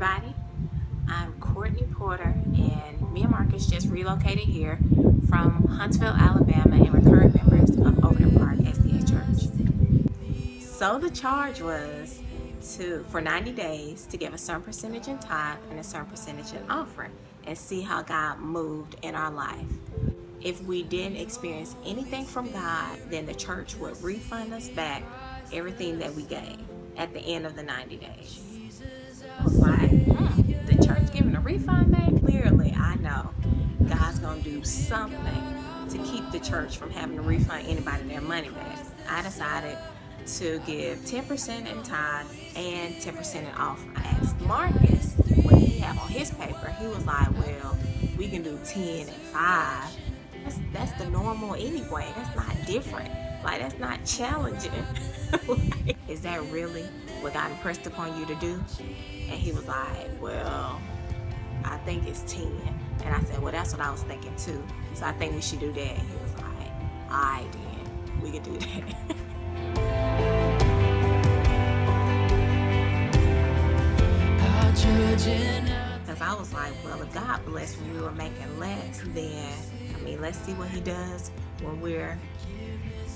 everybody. I'm Courtney Porter, and me and Marcus just relocated here from Huntsville, Alabama, and we're current members of Overton Park Church. So the charge was for 90 days to give a certain percentage in tithe and a certain percentage in offering and see how God moved in our life. If we didn't experience anything from God, then the church would refund us back everything that we gave at the end of the 90 days. I was like, the church giving a refund back? Clearly, I know God's going to do something to keep the church from having to refund anybody their money back. I decided to give 10% in tithe and 10% in offering. I asked Marcus what he had on his paper. He was like, well, we can do 10 and 5. That's the normal anyway. That's not different. Like, that's not challenging. Like, is that really what God impressed upon you to do? And he was like, well, I think it's 10. And I said, well, that's what I was thinking too. So I think we should do that. And he was like, all right then, we can do that. Because I was like, well, if God blessed when we were making less, then, let's see what he does when we're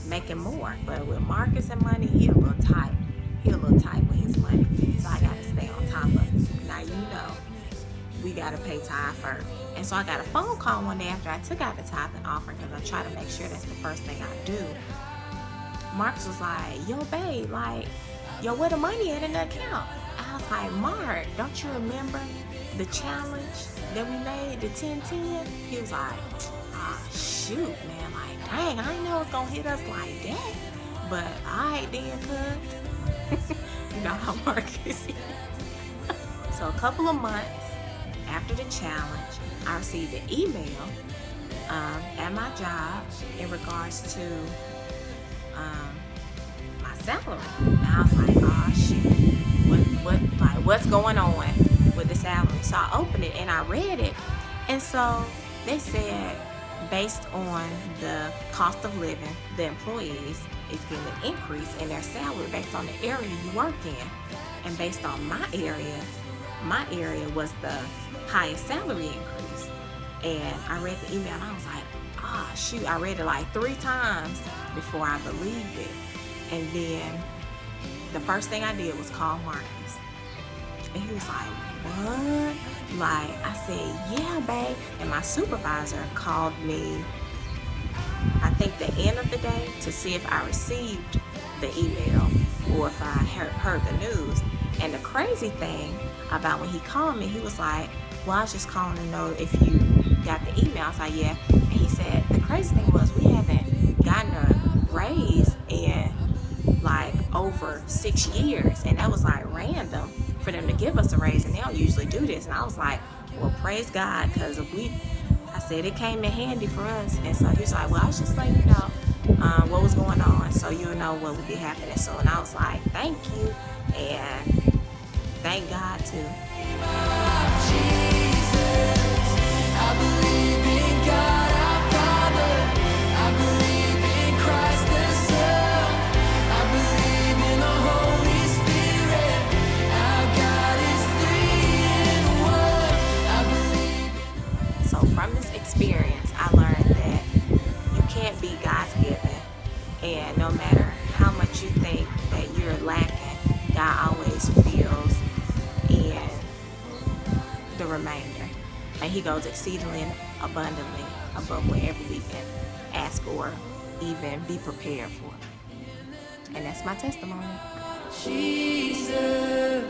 making more. But with Marcus and money, he a little tight. He a little tight with his money. So I got to stay on top of it. Now, we got to pay tithe first. And so I got a phone call one day after I took out the tithe and offering, because I try to make sure that's the first thing I do. Marcus was like, yo, babe, where the money at in the account? I was like, Mark, don't you remember the challenge that we made, the 10-10? He was like, shoot, man, dang, I didn't know it was gonna hit us like that. But alright then, cuz. You know how Marcus is. So a couple of months after the challenge, I received an email at my job in regards to my salary. And I was like, oh shit, what's going on with the salary? So I opened it and I read it, and so they said, based on the cost of living, the employees is getting an increase in their salary based on the area you work in. And based on my area was the highest salary increase. And I read the email and I was like, shoot, I read it like 3 times before I believed it. And then the first thing I did was call Marcus. And he was like, what? I said, yeah, babe. And my supervisor called me, I think the end of the day, to see if I received the email or if I heard the news. And the crazy thing about when he called me, he was like, well, I was just calling to know if you got the email. I was like, yeah. And he said, the crazy thing was we haven't gotten a raise in over 6 years. And that was random for them to give us a raise, and they don't usually do this. And I was like, well, praise God, because I said it came in handy for us. And so he was like, well, I was just letting you know what was going on, so you'll know what would be happening soon. And I was like, thank you, and thank God too. I believe in God our Father. I believe in Christ the Son. I believe in the Holy Spirit. Our God is 3 in 1. I believe. So from this experience, I learned that you can't be God's given, and no matter how much you think that you're lacking, God always fills in the remainder. And he goes exceedingly abundantly above whatever we can ask or even be prepared for. And that's my testimony. Jesus.